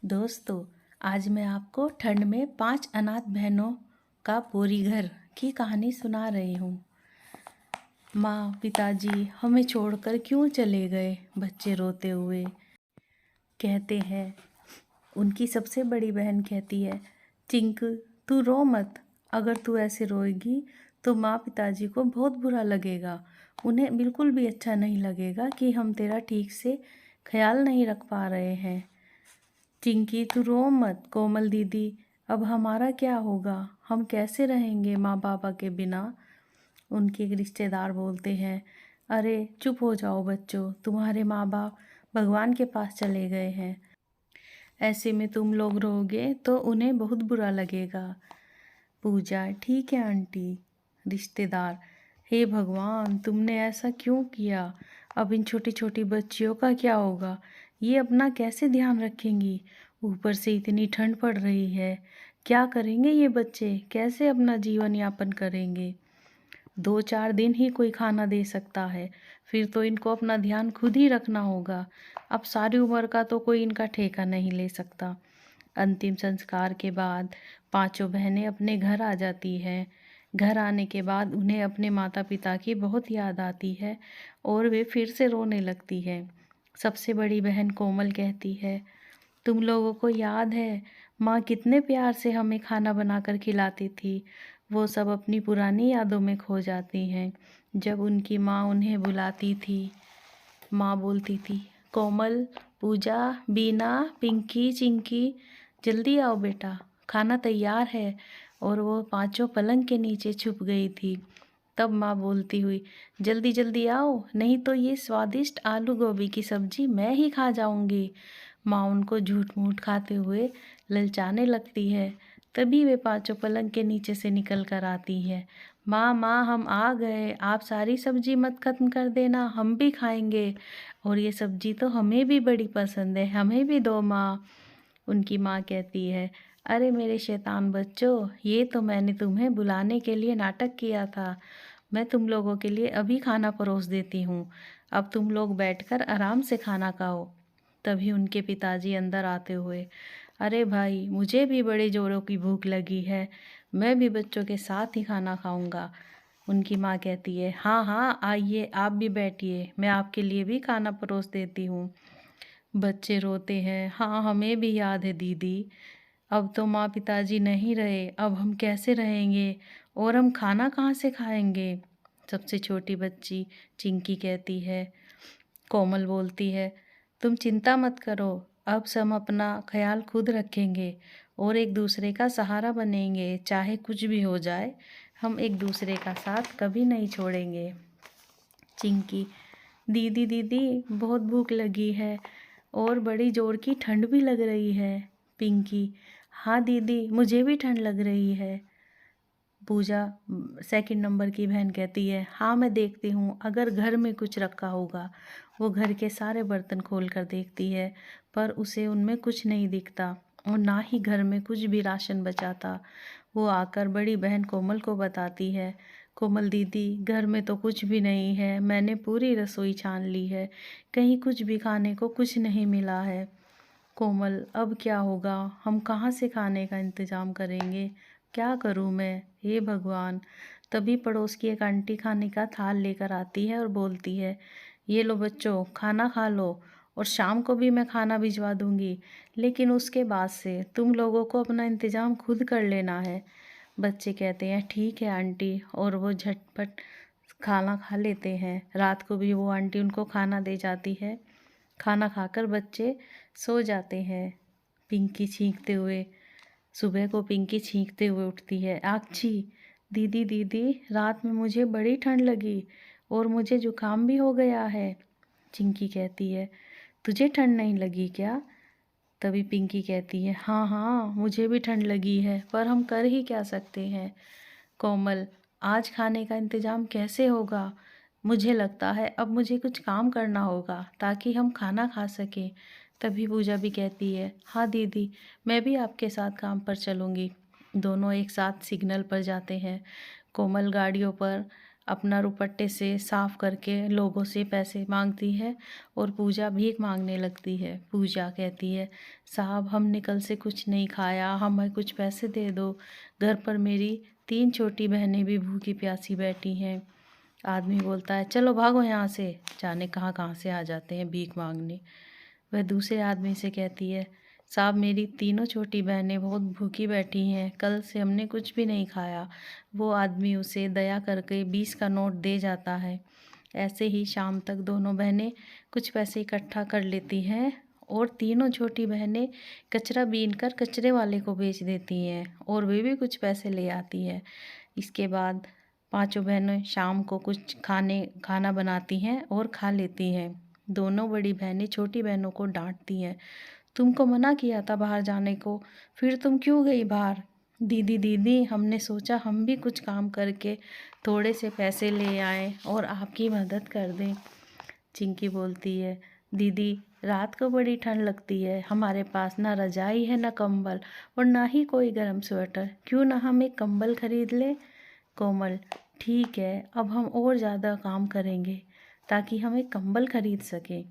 दोस्तों, आज मैं आपको ठंड में 5 अनाथ बहनों का बोरी घर की कहानी सुना रही हूँ। माँ पिताजी हमें छोड़कर क्यों चले गए? बच्चे रोते हुए कहते हैं। उनकी सबसे बड़ी बहन कहती है, चिंकू तू रो मत। अगर तू ऐसे रोएगी तो माँ पिताजी को बहुत बुरा लगेगा। उन्हें बिल्कुल भी अच्छा नहीं लगेगा कि हम तेरा ठीक से ख्याल नहीं रख पा रहे हैं। चिंकी तू रो मत। कोमल दीदी, अब हमारा क्या होगा? हम कैसे रहेंगे माँ पापा के बिना? उनके रिश्तेदार बोलते हैं, अरे चुप हो जाओ बच्चों, तुम्हारे माँ बाप भगवान के पास चले गए हैं। ऐसे में तुम लोग रहोगे तो उन्हें बहुत बुरा लगेगा। पूजा, ठीक है आंटी। रिश्तेदार, हे भगवान तुमने ऐसा क्यों किया? अब इन छोटी छोटी बच्चियों का क्या होगा? ये अपना कैसे ध्यान रखेंगी? ऊपर से इतनी ठंड पड़ रही है। क्या करेंगे ये बच्चे? कैसे अपना जीवन यापन करेंगे? 2-4 दिन ही कोई खाना दे सकता है, फिर तो इनको अपना ध्यान खुद ही रखना होगा। अब सारी उम्र का तो कोई इनका ठेका नहीं ले सकता। अंतिम संस्कार के बाद पांचों बहनें अपने घर आ जाती हैं। घर आने के बाद उन्हें अपने माता पिता की बहुत याद आती है और वे फिर से रोने लगती है। सबसे बड़ी बहन कोमल कहती है, तुम लोगों को याद है माँ कितने प्यार से हमें खाना बनाकर खिलाती थी? वो सब अपनी पुरानी यादों में खो जाती हैं। जब उनकी माँ उन्हें बुलाती थी, माँ बोलती थी, कोमल, पूजा, बीना, पिंकी, चिंकी, जल्दी आओ बेटा, खाना तैयार है। और वो पांचों पलंग के नीचे छुप गई थी। तब माँ बोलती हुई, जल्दी जल्दी आओ, नहीं तो ये स्वादिष्ट आलू गोभी की सब्जी मैं ही खा जाऊंगी। माँ उनको झूठ मूठ खाते हुए ललचाने लगती है। तभी वे पांचों पलंग के नीचे से निकल कर आती है। माँ माँ हम आ गए, आप सारी सब्जी मत खत्म कर देना, हम भी खाएंगे। और ये सब्जी तो हमें भी बड़ी पसंद है, हमें भी दो माँ। उनकी माँ कहती है, अरे मेरे शैतान बच्चों, ये तो मैंने तुम्हें बुलाने के लिए नाटक किया था। मैं तुम लोगों के लिए अभी खाना परोस देती हूँ। अब तुम लोग बैठकर आराम से खाना खाओ। तभी उनके पिताजी अंदर आते हुए, अरे भाई मुझे भी बड़े जोरों की भूख लगी है, मैं भी बच्चों के साथ ही खाना खाऊंगा। उनकी माँ कहती है, हाँ हाँ आइए आप भी बैठिए, मैं आपके लिए भी खाना परोस देती हूँ। बच्चे रोते हैं, हाँ हमें भी याद है दीदी, अब तो माँ पिताजी नहीं रहे, अब हम कैसे रहेंगे और हम खाना कहाँ से खाएंगे? सबसे छोटी बच्ची चिंकी कहती है। कोमल बोलती है, तुम चिंता मत करो, अब हम अपना ख्याल खुद रखेंगे और एक दूसरे का सहारा बनेंगे। चाहे कुछ भी हो जाए, हम एक दूसरे का साथ कभी नहीं छोड़ेंगे। चिंकी, दीदी दीदी बहुत भूख लगी है और बड़ी जोर की ठंड भी लग रही है। पिंकी, हाँ दीदी मुझे भी ठंड लग रही है। पूजा, सेकंड नंबर की बहन कहती है, हाँ मैं देखती हूँ अगर घर में कुछ रखा होगा। वो घर के सारे बर्तन खोल कर देखती है, पर उसे उनमें कुछ नहीं दिखता और ना ही घर में कुछ भी राशन बचा था। वो आकर बड़ी बहन कोमल को बताती है, कोमल दीदी घर में तो कुछ भी नहीं है, मैंने पूरी रसोई छान ली है, कहीं कुछ भी खाने को कुछ नहीं मिला है। कोमल, अब क्या होगा? हम कहाँ से खाने का इंतज़ाम करेंगे? क्या करूँ मैं? हे भगवान! तभी पड़ोस की एक आंटी खाने का थाल लेकर आती है और बोलती है, ये लो बच्चों खाना खा लो और शाम को भी मैं खाना भिजवा दूँगी, लेकिन उसके बाद से तुम लोगों को अपना इंतज़ाम खुद कर लेना है। बच्चे कहते हैं, ठीक है आंटी, और वो झटपट खाना खा लेते हैं। रात को भी वो आंटी उनको खाना दे जाती है। खाना खाकर बच्चे सो जाते हैं। पिंकी छींकते हुए सुबह को पिंकी छींकते हुए उठती है, आच्छी दीदी दीदी रात में मुझे बड़ी ठंड लगी और मुझे जुकाम भी हो गया है। चिंकी कहती है, तुझे ठंड नहीं लगी क्या? तभी पिंकी कहती है, हाँ हाँ मुझे भी ठंड लगी है, पर हम कर ही क्या सकते हैं। कोमल, आज खाने का इंतज़ाम कैसे होगा? मुझे लगता है अब मुझे कुछ काम करना होगा ताकि हम खाना खा सकें। तभी पूजा भी कहती है, हाँ दीदी मैं भी आपके साथ काम पर चलूँगी। दोनों एक साथ सिग्नल पर जाते हैं। कोमल गाड़ियों पर अपना रुपट्टे से साफ करके लोगों से पैसे मांगती है और पूजा भीख मांगने लगती है। पूजा कहती है, साहब हमने कल से कुछ नहीं खाया, हमें कुछ पैसे दे दो, घर पर मेरी 3 छोटी बहनें भी भूखी प्यासी बैठी हैं। आदमी बोलता है, चलो भागो यहाँ से। जाने कहाँ कहाँ से आ जाते हैं भीख मांगने। वह दूसरे आदमी से कहती है, साहब मेरी तीनों छोटी बहनें बहुत भूखी बैठी हैं, कल से हमने कुछ भी नहीं खाया। वो आदमी उसे दया करके 20 का नोट दे जाता है। ऐसे ही शाम तक दोनों बहनें कुछ पैसे इकट्ठा कर लेती हैं और तीनों छोटी बहनें कचरा बीनकर कचरे वाले को बेच देती हैं और वे भी कुछ पैसे ले आती है। इसके बाद पांचों बहनें शाम को कुछ खाना बनाती हैं और खा लेती हैं। दोनों बड़ी बहनें छोटी बहनों को डांटती हैं, तुमको मना किया था बाहर जाने को, फिर तुम क्यों गई बाहर? दीदी दीदी हमने सोचा हम भी कुछ काम करके थोड़े से पैसे ले आएं और आपकी मदद कर दें। चिंकी बोलती है, दीदी रात को बड़ी ठंड लगती है, हमारे पास ना रजाई है ना कंबल और ना ही कोई गर्म स्वेटर, क्यों ना हम एक कंबल खरीद लें? कोमल, ठीक है, अब हम और ज़्यादा काम करेंगे ताकि हम एक कंबल खरीद सकें।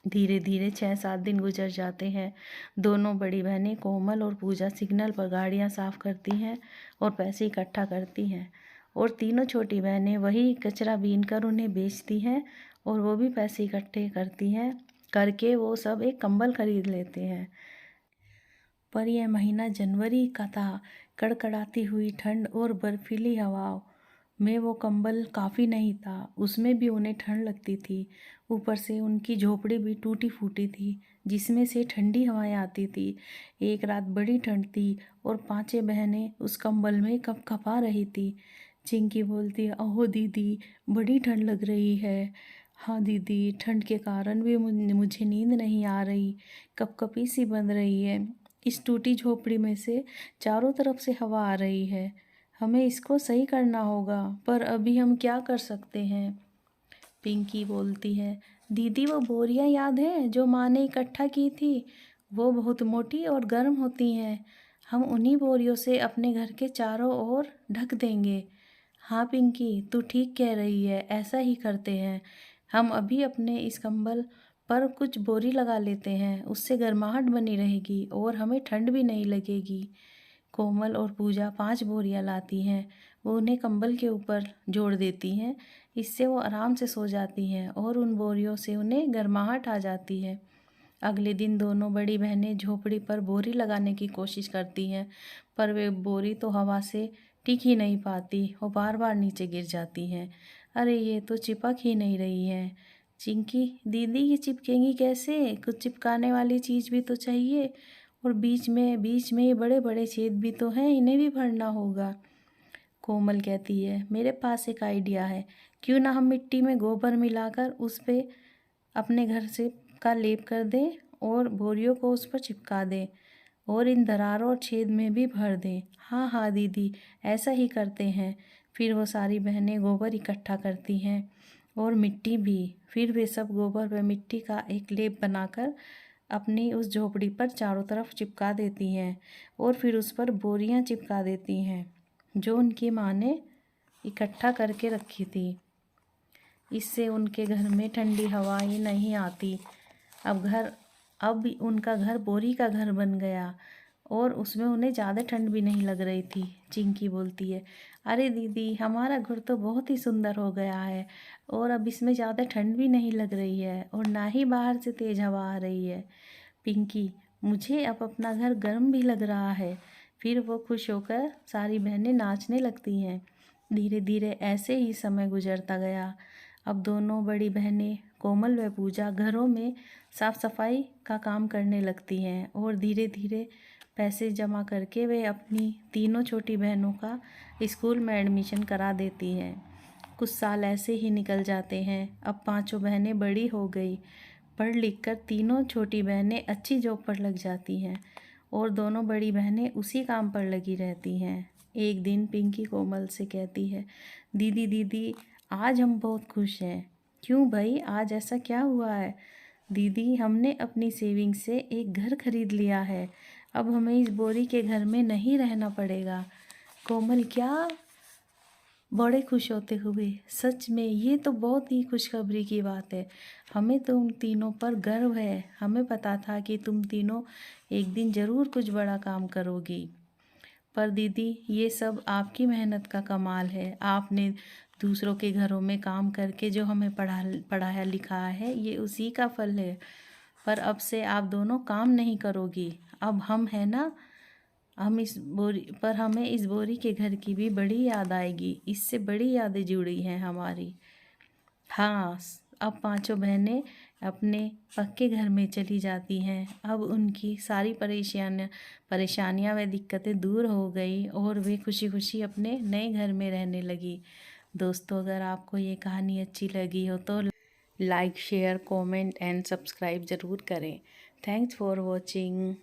धीरे धीरे 6-7 दिन गुजर जाते हैं। दोनों बड़ी बहनें कोमल और पूजा सिग्नल पर गाड़ियां साफ करती हैं और पैसे इकट्ठा करती हैं और तीनों छोटी बहनें वही कचरा बीनकर उन्हें बेचती हैं और वो भी पैसे इकट्ठे करती हैं करके वो सब एक कंबल खरीद लेते हैं। पर यह महीना जनवरी का था। कड़कड़ाती हुई ठंड और बर्फीली हवाओं में वो कंबल काफ़ी नहीं था, उसमें भी उन्हें ठंड लगती थी। ऊपर से उनकी झोपड़ी भी टूटी फूटी थी जिसमें से ठंडी हवाएं आती थी। एक रात बड़ी ठंड थी और पांचों बहनें उस कंबल में कँपकँपा रही थी। चिंकी बोलती है, ओहो दीदी बड़ी ठंड लग रही है। हाँ दीदी, ठंड के कारण भी मुझे नींद नहीं आ रही, कपकपी सी बन रही है। इस टूटी झोपड़ी में से चारों तरफ से हवा आ रही है, हमें इसको सही करना होगा, पर अभी हम क्या कर सकते हैं? पिंकी बोलती है, दीदी वो बोरियां याद है जो माँ ने इकट्ठा की थी? वो बहुत मोटी और गर्म होती हैं, हम उन्हीं बोरियों से अपने घर के चारों ओर ढक देंगे। हाँ पिंकी, तू ठीक कह रही है, ऐसा ही करते हैं। हम अभी अपने इस कंबल पर कुछ बोरी लगा लेते हैं, उससे गर्माहट बनी रहेगी और हमें ठंड भी नहीं लगेगी। कोमल और पूजा 5 बोरियां लाती हैं, वो उन्हें कंबल के ऊपर जोड़ देती हैं, इससे वो आराम से सो जाती हैं और उन बोरियों से उन्हें गर्माहट आ जाती है। अगले दिन दोनों बड़ी बहनें झोपड़ी पर बोरी लगाने की कोशिश करती हैं, पर वे बोरी तो हवा से टिक ही नहीं पाती और बार बार नीचे गिर जाती हैं। अरे ये तो चिपक ही नहीं रही है। चिंकी, दीदी ये चिपकेंगी कैसे? कुछ चिपकाने वाली चीज़ भी तो चाहिए, और बीच में ये बड़े बड़े छेद भी तो हैं, इन्हें भी भरना होगा। कोमल कहती है, मेरे पास एक आइडिया है, क्यों ना हम मिट्टी में गोबर मिलाकर उस पे अपने घर से का लेप कर दें और बोरियों को उस पर चिपका दें और इन दरारों और छेद में भी भर दें। हाँ हाँ दीदी, ऐसा ही करते हैं। फिर वो सारी बहनें गोबर इकट्ठा करती हैं और मिट्टी भी। फिर वे सब गोबर व मिट्टी का एक लेप बनाकर अपनी उस झोपड़ी पर चारों तरफ चिपका देती हैं और फिर उस पर बोरियां चिपका देती हैं जो उनकी माँ ने इकट्ठा करके रखी थी। इससे उनके घर में ठंडी हवाएं नहीं आती। अब उनका घर बोरी का घर बन गया और उसमें उन्हें ज़्यादा ठंड भी नहीं लग रही थी। चिंकी बोलती है, अरे दीदी हमारा घर तो बहुत ही सुंदर हो गया है और अब इसमें ज़्यादा ठंड भी नहीं लग रही है और ना ही बाहर से तेज़ हवा आ रही है। पिंकी, मुझे अब अपना घर गर्म भी लग रहा है। फिर वो खुश होकर सारी बहनें नाचने लगती हैं। धीरे धीरे ऐसे ही समय गुजरता गया। अब दोनों बड़ी बहनें कोमल व पूजा घरों में साफ सफाई का काम करने लगती हैं और धीरे धीरे पैसे जमा करके वे अपनी तीनों छोटी बहनों का स्कूल में एडमिशन करा देती हैं। कुछ साल ऐसे ही निकल जाते हैं। अब पांचों बहनें बड़ी हो गई। पढ़ लिख कर तीनों छोटी बहनें अच्छी जॉब पर लग जाती हैं और दोनों बड़ी बहनें उसी काम पर लगी रहती हैं। एक दिन पिंकी कोमल से कहती है, दीदी दीदी आज हम बहुत खुश हैं। क्यों भाई, आज ऐसा क्या हुआ है? दीदी हमने अपनी सेविंग से एक घर खरीद लिया है, अब हमें इस बोरी के घर में नहीं रहना पड़ेगा। कोमल, क्या? बड़े खुश होते हुए, सच में ये तो बहुत ही खुशखबरी की बात है। हमें तुम तीनों पर गर्व है। हमें पता था कि तुम तीनों एक दिन ज़रूर कुछ बड़ा काम करोगी। पर दीदी, ये सब आपकी मेहनत का कमाल है। आपने दूसरों के घरों में काम करके जो हमें पढ़ाया लिखाया है, ये उसी का फल है। पर अब से आप दोनों काम नहीं करोगी। अब हम है ना, हमें इस बोरी के घर की भी बड़ी याद आएगी। इससे बड़ी यादें जुड़ी हैं हमारी। हाँ, अब पांचों बहनें अपने पक्के घर में चली जाती हैं। अब उनकी सारी परेशानियां व दिक्कतें दूर हो गई और वे खुशी खुशी अपने नए घर में रहने लगी। दोस्तों, अगर आपको ये कहानी अच्छी लगी हो तो like, share, comment and subscribe ज़रूर करें। Thanks for watching.